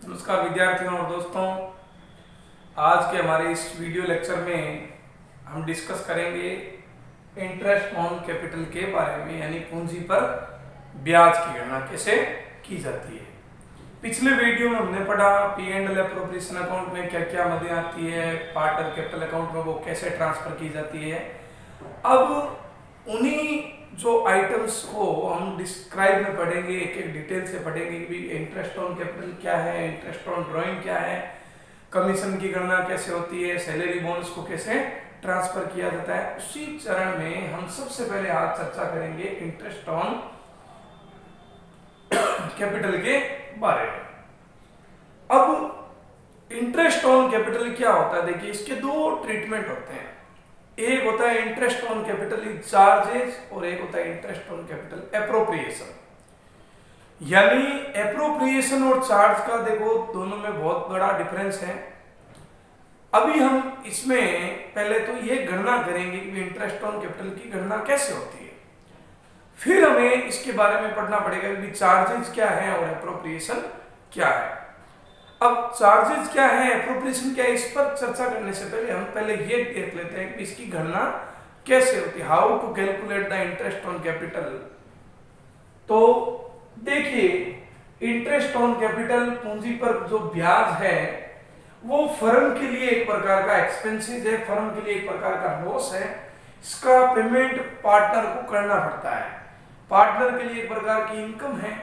नमस्कार विद्यार्थियों और दोस्तों, आज के हमारे इस वीडियो लेक्चर में हम डिस्कस करेंगे इंटरेस्ट ऑन कैपिटल के बारे में, यानी पूंजी पर ब्याज की गणना कैसे की जाती है। पिछले वीडियो में हमने पढ़ा P and L appropriation account में क्या क्या मदें आती है, पार्टनर कैपिटल अकाउंट में वो कैसे ट्रांसफर की जाती है। अब उन्हीं जो आइटम्स को हम डिस्क्राइब में पढ़ेंगे, एक एक डिटेल से पढ़ेंगे कि इंटरेस्ट ऑन कैपिटल क्या है, इंटरेस्ट ऑन ड्राइंग क्या है, कमीशन की गणना कैसे होती है, सैलरी बोनस को कैसे ट्रांसफर किया जाता है। उसी चरण में हम सबसे पहले आज चर्चा करेंगे इंटरेस्ट ऑन कैपिटल के बारे में। अब इंटरेस्ट ऑन कैपिटल क्या होता है, देखिए इसके दो ट्रीटमेंट होते हैं। एक होता है इंटरेस्ट ऑन कैपिटल चार्जेस और एक होता है इंटरेस्ट ऑन कैपिटल एप्रोप्रिएशन। यानी एप्रोप्रिएशन और चार्ज का देखो दोनों में बहुत बड़ा डिफरेंस है। अभी हम इसमें पहले तो ये गणना करेंगे कि इंटरेस्ट ऑन कैपिटल की गणना कैसे होती है, फिर हमें इसके बारे में पढ़ना पड़ेगा कि चार्जेस क्या है और एप्रोप्रिएशन क्या है। अब चार्जेस क्या है, एप्रोप्रिएशन क्या है, इस पर चर्चा करने से पहले हम पहले ये देख लेते हैं कि इसकी गणना कैसे होती है, how to calculate the interest on capital. तो देखिए इंटरेस्ट ऑन कैपिटल पूंजी पर जो ब्याज है वो फर्म के लिए एक प्रकार का एक्सपेंसेस है, फर्म के लिए एक प्रकार का लॉस है। इसका पेमेंट पार्टनर को करना पड़ता है, पार्टनर के लिए एक प्रकार की इनकम है।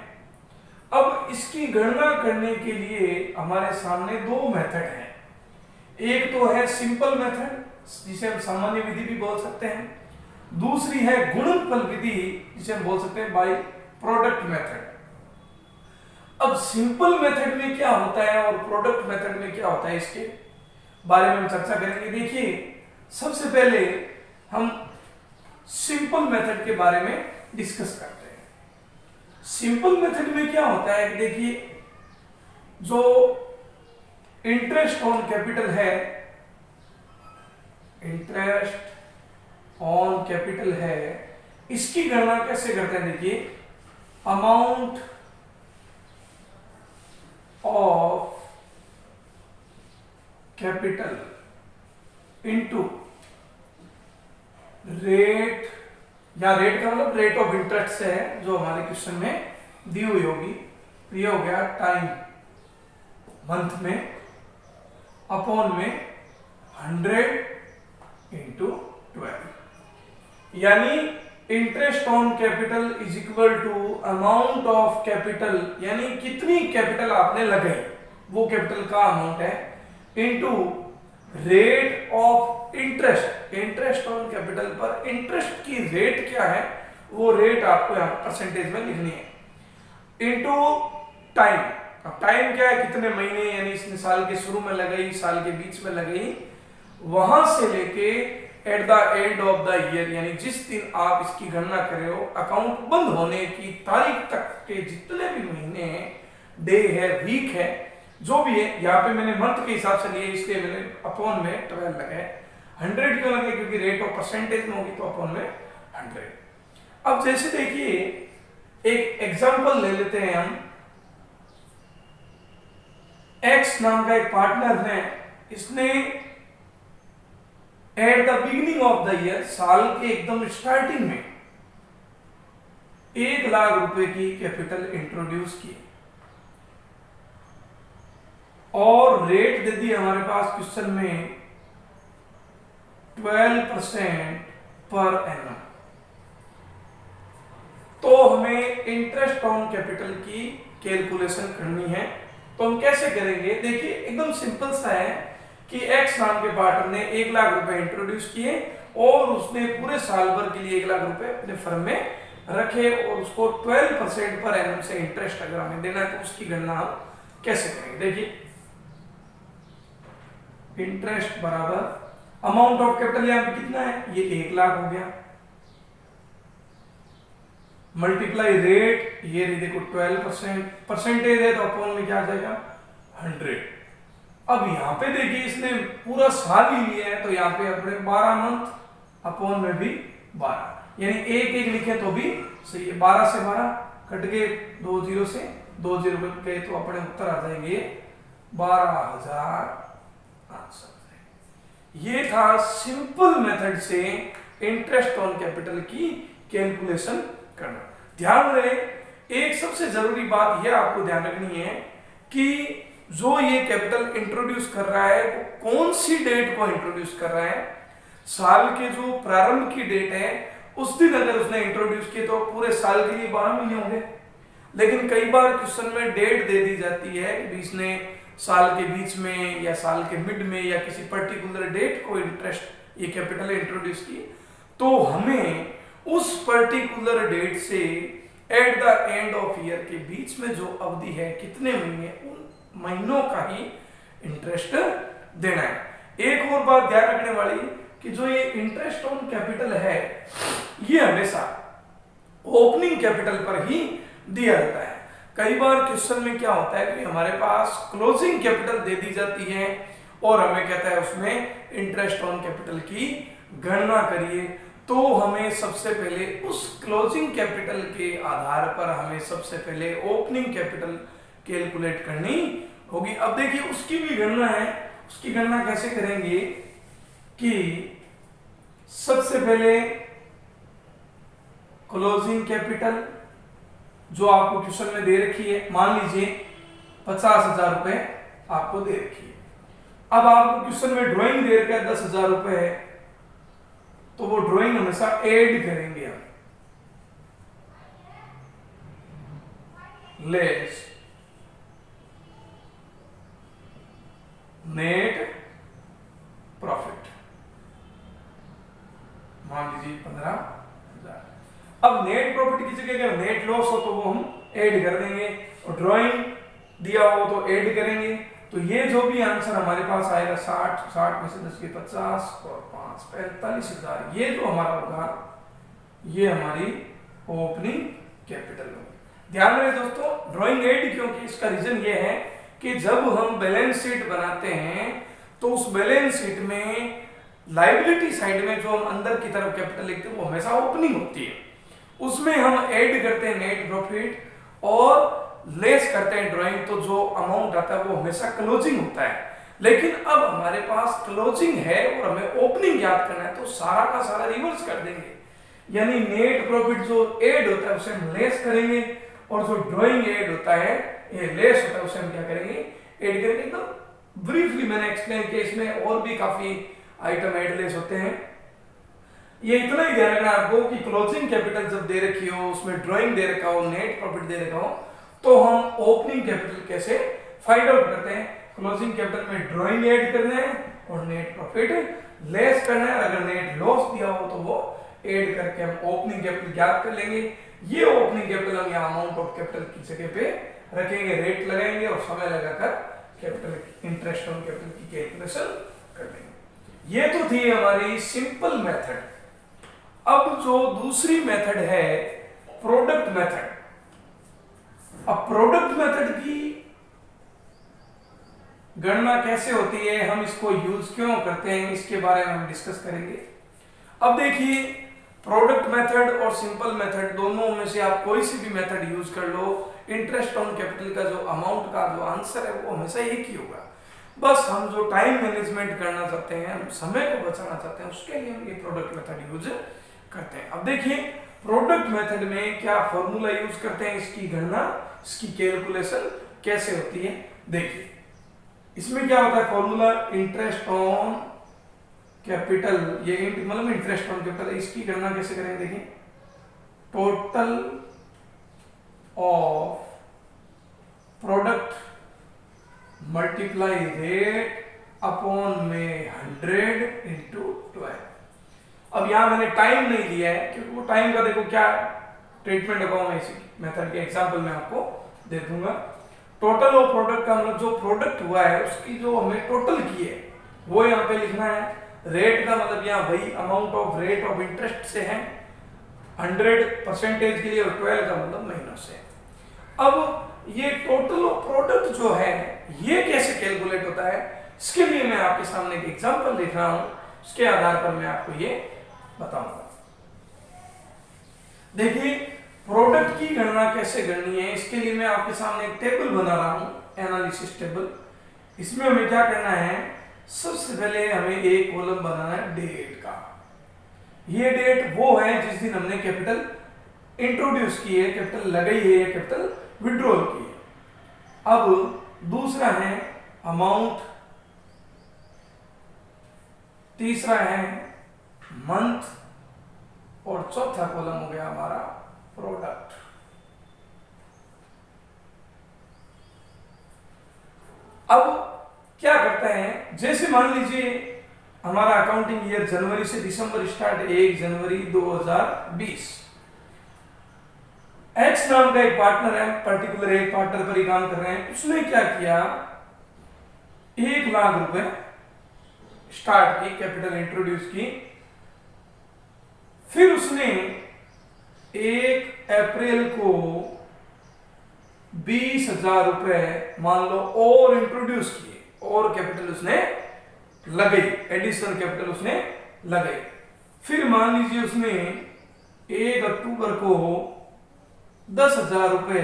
अब इसकी गणना करने के लिए हमारे सामने दो मेथड हैं। एक तो है सिंपल मेथड, जिसे हम सामान्य विधि भी बोल सकते हैं। दूसरी है गुणनफल विधि, जिसे हम बोल सकते हैं बाय प्रोडक्ट मेथड। अब सिंपल मेथड में क्या होता है और प्रोडक्ट मेथड में क्या होता है, इसके बारे में हम चर्चा करेंगे। देखिए सबसे पहले हम सिंपल मेथड के बारे में डिस्कस करते हैं। सिंपल मेथड में क्या होता है कि देखिए जो इंटरेस्ट ऑन कैपिटल है, इंटरेस्ट ऑन कैपिटल है, इसकी गणना कैसे करते हैं। देखिए amount of capital into rate, या रेट का मतलब रेट ऑफ इंटरेस्ट से है जो हमारे क्वेश्चन में दी हुई होगी। ये हो गया टाइम मंथ में अपॉन में 100 इंटू 12, यानी interest on capital is equal to amount of capital, यानी कितनी कैपिटल आपने लगाई वो कैपिटल का अमाउंट है, into rate of interest, interest on capital पर इंटरेस्ट की रेट क्या है वो रेट आपको यहाँ परसेंटेज में लिखनी है, इनटू टाइम। अब टाइम क्या है, कितने महीने, यानी इसने साल के शुरू में लगाई, साल के बीच में लगाई, वहां से लेके at the end of the year, यानी जिस दिन आप इसकी गणना कर रहे हो, अकाउंट बंद होने की तारीख तक के जितने भी महीने डे है, वीक है, जो भी है, यहाँ पे मैंने मंथ के हिसाब से लिए इसलिए मैंने अपॉन में 12 लगाए। 100 क्यों लगे, क्योंकि रेट ऑफ परसेंटेज में होगी तो अपॉन में 100। अब जैसे देखिए एक एग्जांपल ले लेते हैं हम। एक्स नाम का एक पार्टनर है, इसने at the beginning of the year, साल के एकदम स्टार्टिंग में 1 लाख रुपए की कैपिटल इंट्रोड्यूस की और रेट दे दी हमारे पास क्वेश्चन में 12% पर एनम। तो हमें इंटरेस्ट ऑन कैपिटल की कैलकुलेशन करनी है, तो हम कैसे करेंगे। देखिए एकदम सिंपल सा है कि एक्स नाम के पार्टनर ने 1 लाख रुपए इंट्रोड्यूस किए और उसने पूरे साल भर के लिए 1 लाख रुपए अपने फर्म में रखे और उसको 12% पर एनम से इंटरेस्ट अगर हमें देना है तो उसकी गणना हम कैसे करेंगे। देखिए इंटरेस्ट बराबर अमाउंट ऑफ कैपिटल यहाँ पे कितना है, ये 1 लाख हो गया, मल्टीप्लाई रेट, ये देखो 12% परसेंटेज है तो अपॉन में क्या आ जाएगा 100। अब यहाँ पे देखिए इसने पूरा साल ही लिया है तो यहाँ पे अपने 12 मंथ अपॉन में भी 12, यानी एक एक लिखे तो भी सही है। 12 से 12 कट गए, 2 0 से 2 0 गए तो अपने उत्तर आ जाएंगे 12,000 आंसर। ये था सिंपल मेथड से इंटरेस्ट ऑन कैपिटल की कैलकुलेशन करना। ध्यान रहे, एक सबसे जरूरी बात यह आपको ध्यान रखनी है कि जो ये कैपिटल इंट्रोड्यूस कर रहा है वो कौन सी डेट को इंट्रोड्यूस कर रहा है। साल के जो प्रारंभ की डेट है उस दिन अगर उसने इंट्रोड्यूस की तो पूरे साल के लिए 12 महीने होंगे। लेकिन कई बार क्वेश्चन में डेट दे दी जाती है कि इसने साल के बीच में या साल के मिड में या किसी पर्टिकुलर डेट को इंटरेस्ट ये कैपिटल इंट्रोड्यूस की, तो हमें उस पर्टिकुलर डेट से at the end of year के बीच में जो अवधि है कितने महीने, उन महीनों का ही इंटरेस्ट देना है। एक और बात ध्यान रखने वाली कि जो ये इंटरेस्ट ऑन कैपिटल है ये हमेशा ओपनिंग कैपिटल पर ही दिया जाता है। कई बार क्वेश्चन में क्या होता है कि हमारे पास क्लोजिंग कैपिटल दे दी जाती है और हमें कहता है उसमें इंटरेस्ट ऑन कैपिटल की गणना करिए, तो हमें सबसे पहले उस क्लोजिंग कैपिटल के आधार पर हमें सबसे पहले ओपनिंग कैपिटल कैलकुलेट करनी होगी। अब देखिए उसकी भी गणना है। उसकी गणना कैसे करेंगे कि सबसे पहले क्लोजिंग कैपिटल जो आपको क्वेश्चन में दे रखी है, मान लीजिए 50,000 रुपए आपको दे रखी है। अब आपको क्वेश्चन में ड्राइंग दे रखा है 10,000 रुपए है, तो वो ड्राइंग हमेशा ऐड करेंगे हम, लेस नेट प्रॉफिट, मान लीजिए 15,000। अब नेट प्रॉफिट की जगह अगर नेट लॉस हो तो वो हम ऐड कर देंगे, और ड्राइंग दिया हो तो ऐड करेंगे। तो ये जो भी आंसर हमारे पास आएगा 60 में से 10 के 50 और 5 45,000, ये जो हमारा होगा ये हमारी ओपनिंग कैपिटल होगी। ध्यान रहे दोस्तों, ड्राइंग ऐड क्योंकि इसका रीजन ये है कि जब हम बैलेंस शीट बनाते हैं तो उस बैलेंस शीट में लायबिलिटी साइड में जो हम अंदर की तरफ कैपिटल लिखते हैं वो हमेशा ओपनिंग होती है, उसमें हम ऐड करते हैं नेट प्रॉफिट और लेस करते हैं ड्राइंग, तो जो अमाउंट आता है वो हमेशा क्लोजिंग होता है। लेकिन अब हमारे पास क्लोजिंग है और हमें ओपनिंग याद करना है, तो सारा का सारा रिवर्स कर देंगे, यानी नेट प्रॉफिट जो ऐड होता है उसे हम लेस करेंगे और जो ड्राइंग ऐड होता है ये लेस होता है उसे हम क्या करेंगे, ऐड करेंगे। एकदम ब्रीफली मैंने एक्सप्लेन किया, इसमें और भी काफी आइटम ऐड लेस होते हैं। ये इतना ही ध्यान रखना आपको कि क्लोजिंग कैपिटल जब दे रखी हो, उसमें ड्राइंग दे रखा हो, नेट प्रॉफिट दे रखा हो, तो हम ओपनिंग कैपिटल कैसे फाइंड आउट करते हैं। क्लोजिंग कैपिटल में ड्राइंग ऐड करना है और नेट प्रॉफिट लेस करना है। अगर नेट लॉस दिया हो तो वो ऐड करके हम ओपनिंग कैपिटल ज्ञात कर लेंगे। ये ओपनिंग कैपिटल हम यहाँ अमाउंट ऑफ कैपिटल की जगह पे रखेंगे, रेट लगाएंगे और समय लगाकर कैपिटल इंटरेस्ट ऑन कैपिटल की कैलकुलेशन कर लेंगे। ये तो थी हमारी सिंपल मेथड। अब जो दूसरी मेथड है प्रोडक्ट मेथड। अब प्रोडक्ट मेथड की गणना कैसे होती है, हम इसको यूज क्यों करते हैं, इसके बारे में हम डिस्कस करेंगे। अब देखिए, प्रोडक्ट मेथड और सिंपल मेथड दोनों में से आप कोई सी भी मेथड यूज कर लो, इंटरेस्ट ऑन कैपिटल का जो अमाउंट का जो आंसर है वो हमेशा एक ही होगा। बस हम जो टाइम मैनेजमेंट करना चाहते हैं, हम समय को बचाना चाहते हैं, उसके लिए हम ये प्रोडक्ट मेथड यूज करते हैं। अब देखिए, प्रोडक्ट मेथड में क्या फॉर्मूला यूज करते हैं, इसकी गणना, इसकी कैलकुलेशन कैसे होती है। देखिए इसमें क्या होता है फॉर्मूला, इंटरेस्ट ऑन कैपिटल, ये मतलब इंटरेस्ट ऑन कैपिटल, इसकी गणना कैसे करेंगे देखिए, total of product multiply rate upon में 100 इंटू 12। अब यहां मैंने टाइम नहीं लिया है क्योंकि वो टाइम का देखो क्या ट्रीटमेंट होगा, मैं इसी मेथड के एग्जांपल में आपको दे दूंगा। टोटल ऑफ प्रोडक्ट का मतलब जो प्रोडक्ट हुआ है उसकी जो हमें टोटल की है वो यहाँ पे लिखना है। रेट का मतलब यहाँ वही amount of rate of interest से है 100% के लिए, और 12 का मतलब महीनों से। अब ये टोटल ऑफ प्रोडक्ट जो है ये कैसे कैलकुलेट होता है, इसके लिए मैं आपके सामने एक एग्जांपल लिख रहा हूं, उसके आधार पर मैं आपको ये बताऊंगा। देखिए प्रोडक्ट की गणना कैसे करनी है, इसके लिए मैं आपके सामने एक टेबल बना रहा हूं, एनालिसिस टेबल। इसमें हमें क्या करना है, सबसे पहले हमें एक कॉलम बनाना है डेट का। ये डेट वो है जिस दिन हमने कैपिटल इंट्रोड्यूस की है, कैपिटल लगाई है या कैपिटल विड्रॉल की है। अब दूसरा है अमाउंट, तीसरा है मंथ, और चौथा कॉलम हो गया हमारा प्रोडक्ट। अब क्या करते हैं, जैसे मान लीजिए हमारा अकाउंटिंग ईयर जनवरी से दिसंबर स्टार्ट, 1 जनवरी 2020। एक्स नाम का एक पार्टनर है, पर्टिकुलर एक पार्टनर पर ही काम कर रहे हैं। उसने क्या किया, 1 लाख रुपए स्टार्ट की, कैपिटल इंट्रोड्यूस की। फिर उसने 1 अप्रैल को 20,000 रुपए मान लो और इंट्रोड्यूस किए, और कैपिटल उसने लगाई, एडिशनल कैपिटल उसने लगाई। फिर मान लीजिए उसने 1 अक्टूबर को 10,000 रुपए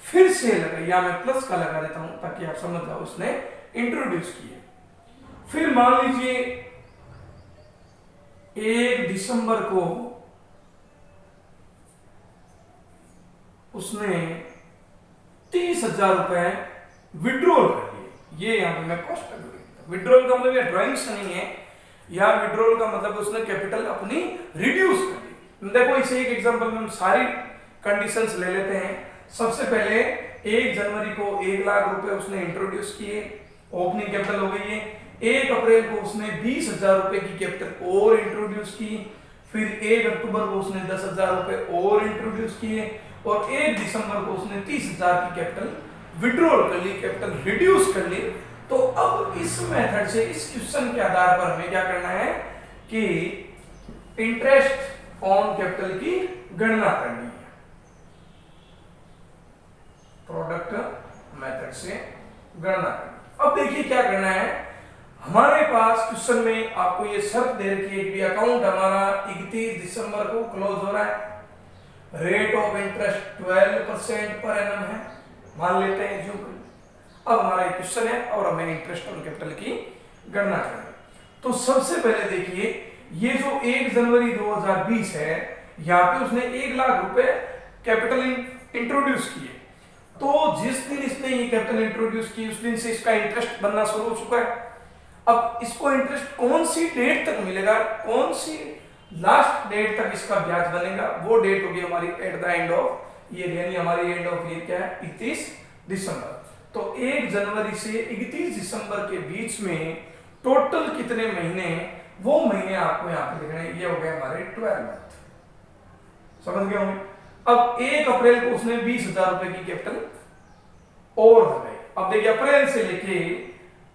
फिर से लगाई, या मैं प्लस का लगा देता हूं ताकि आप समझ जाओ, उसने इंट्रोड्यूस किए। फिर मान लीजिए 1 दिसंबर को उसने 30,000 रुपए विड्रॉल कर लिए। ये यहां पे मैं कॉस्ट कर दूंगा। विड्रॉल का मतलब ये ड्राइंग से नहीं है, या विड्रॉल का मतलब उसने कैपिटल अपनी रिड्यूस कर दी। देखो इसे एक एग्जांपल में हम सारी कंडीशंस ले लेते हैं। सबसे पहले 1 जनवरी को 1 लाख रुपए उसने इंट्रोड्यूस किए, ओपनिंग कैपिटल हो गई है। 1 अप्रैल को उसने 20,000 रुपए की कैपिटल और इंट्रोड्यूस की। फिर 1 अक्टूबर को उसने 10,000 रुपए और इंट्रोड्यूस किए, और 1 दिसंबर को उसने 30,000 की कैपिटल विड्रॉल कर ली, कैपिटल रिड्यूस कर ली। तो अब इस मेथड से, इस क्वेश्चन के आधार पर हमें क्या करना है कि इंटरेस्ट ऑन कैपिटल की गणना करनी है, प्रोडक्ट मेथड से गणना करनी। अब देखिए क्या करना है, हमारे पास क्वेश्चन में आपको ये शर्त दे रखी है कि अकाउंट हमारा 31 दिसंबर को क्लोज हो रहा है, rate of interest 12% per annum है, मान लेते हैं जो। अब हमारा एक क्वेश्चन है और हमें इंटरेस्ट ऑन कैपिटल की गणना करनी है। तो सबसे पहले देखिए, ये जो 1 जनवरी 2020 है, यहाँ पे उसने 1 लाख रुपए कैपिटल इंट्रोड्यूस किए। तो जिस दिन इसने ये कैपिटल इंट्रोड्यूस की, उस दिन से इसका इंटरेस्ट बनना शुरू हो चुका है। अब इसको इंटरेस्ट कौन सी डेट तक मिलेगा, कौन सी लास्ट डेट तक इसका ब्याज बनेगा, वो डेट होगी हमारी at the end of year, यानी हमारी एंड ऑफ ईयर क्या है, 31 दिसंबर। तो 1 जनवरी से 31 दिसंबर के बीच में टोटल कितने महीने, वो महीने आपको यहाँ पे लिखने हैं। ये हो गए हमारे 12 मंथ, समझ गए होंगे। अब 1 अप्रैल को उसने 20,000 रुपए की कैपिटल और लगाई। अब देखिए अप्रैल से लेके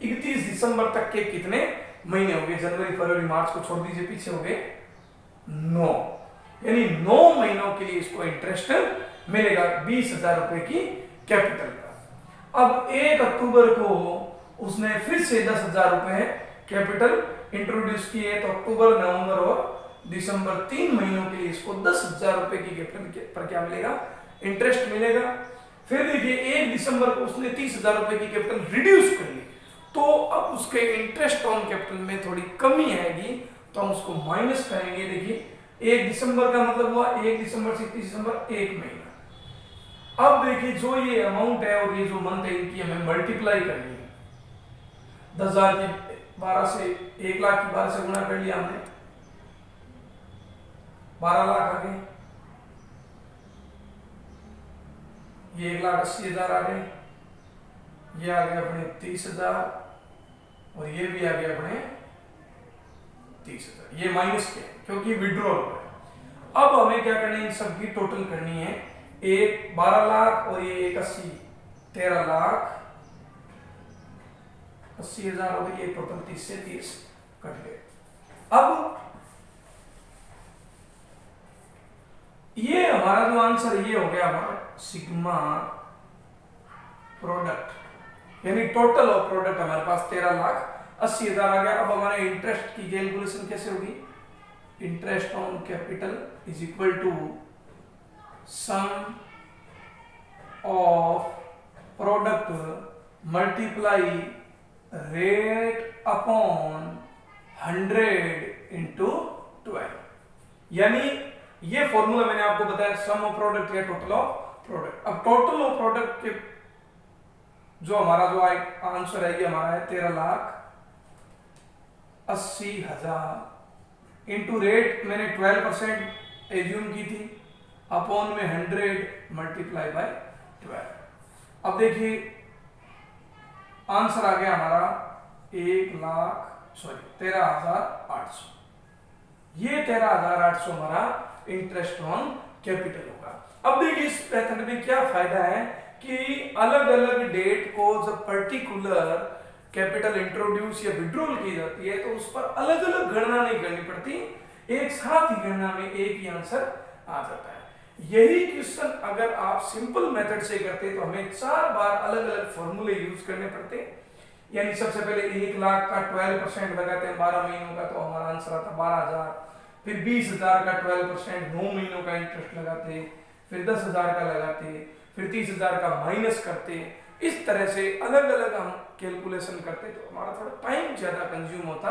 31 दिसंबर तक के कितने महीने हो गए, जनवरी फरवरी मार्च को छोड़ दीजिए, पीछे हो गए 9, यानी 9 महीनों के लिए इसको इंटरेस्ट मिलेगा 20,000 रुपए की कैपिटल का। अब 1 अक्टूबर को उसने फिर से 10,000 रुपए कैपिटल इंट्रोड्यूस किए, तो अक्टूबर नवंबर और दिसंबर 3 महीनों के लिए इसको 10,000 रुपए की कैपिटल पर क्या मिलेगा, इंटरेस्ट मिलेगा। फिर देखिए 1 दिसंबर को उसने 30,000 रुपए की कैपिटल रिड्यूस कर ली, तो अब उसके इंटरेस्ट ऑन कैपिटल में थोड़ी कमी आएगी, तो हम उसको माइनस करेंगे। देखिए 1 दिसंबर का मतलब हुआ 1 दिसंबर से 30 दिसंबर 1 महीना। अब देखिए जो ये अमाउंट है और ये जो मंथ है, इनकी हमें मल्टीप्लाई करनी है। 10,000 की 12 से 1 लाख की 12 से गुणा कर लिया हमने, 12 लाख आ गए, ये 1,80,000 आ गए, ये आ गए अपने 30,000, और ये भी आ गए अपने 30,000। ये माइनस के क्योंकि विड्रॉल है। अब हमें क्या करना है, इन सब की टोटल करनी है। एक 12 लाख और ये 1,80, 13 लाख 80,000 हो गई, ये टोटल 30 से 30 कट गए। अब ये हमारा जो आंसर ये हो गया हमारा सिग्मा प्रोडक्ट, यानी टोटल ऑफ प्रोडक्ट हमारे पास 13,80,000 आ गया। अब हमारे इंटरेस्ट की कैलकुलेशन कैसे होगी, interest on capital is equal to sum of product multiply rate upon 100 into 12, यानी ये फॉर्मूला मैंने आपको बताया सम ऑफ प्रोडक्ट या टोटल ऑफ प्रोडक्ट। अब टोटल ऑफ प्रोडक्ट के जो हमारा जो आंसर है ये हमारा है 13,80,000 इंटू रेट मैंने 12% एज्यूम की थी अपॉन में 100 मल्टीप्लाई बाय 12। अब देखिए आंसर आ गया हमारा 13,800। ये 13,800 हमारा इंटरेस्ट ऑन कैपिटल होगा। अब देखिए इस मेथड में क्या फायदा है कि अलग अलग डेट को जब पर्टिकुलर कैपिटल इंट्रोड्यूस या विड्रॉल की जाती है तो उस पर अलग अलग गणना नहीं करनी पड़ती, एक साथ ही गणना में एक ही आंसर आ जाता है। यही क्वेश्चन अगर आप सिंपल मेथड से करते तो हमें 4 बार अलग अलग फॉर्मूले यूज करने पड़ते, यानी सबसे पहले 1 लाख का 12% लगाते हैं 12 महीनों का तो हमारा आंसर आता 12,000, फिर 20,000 का 12% 9 महीनों का इंटरेस्ट लगाते, फिर 10,000 का लगाते, फिर 30,000 का माइनस करते। इस तरह से अलग अलग हम कैलकुलेशन करते तो हमारा थोड़ा टाइम ज्यादा कंज्यूम होता,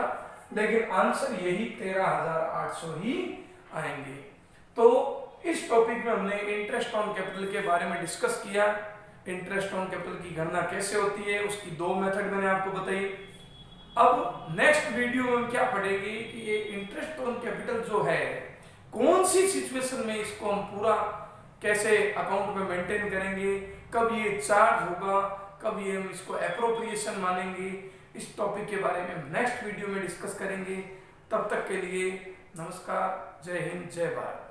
लेकिन आंसर यही 13,800 ही आएंगे। तो इस टॉपिक में हमने इंटरेस्ट ऑन कैपिटल के बारे में डिस्कस किया, इंटरेस्ट ऑन कैपिटल की गणना कैसे होती है, उसकी 2 मेथड मैंने आपको बताई। अब नेक्स्ट वीडियो में हम क्या पढ़ेंगे कि ये इंटरेस्ट ऑन कैपिटल जो है कौन सी सिचुएशन में इसको हम पूरा कैसे अकाउंट में मेंटेन करेंगे, कब ये चार्ज होगा, कब ये हम इसको एप्रोप्रिएशन मानेंगे। इस टॉपिक के बारे में हम नेक्स्ट वीडियो में डिस्कस करेंगे। तब तक के लिए नमस्कार, जय हिंद, जय भारत।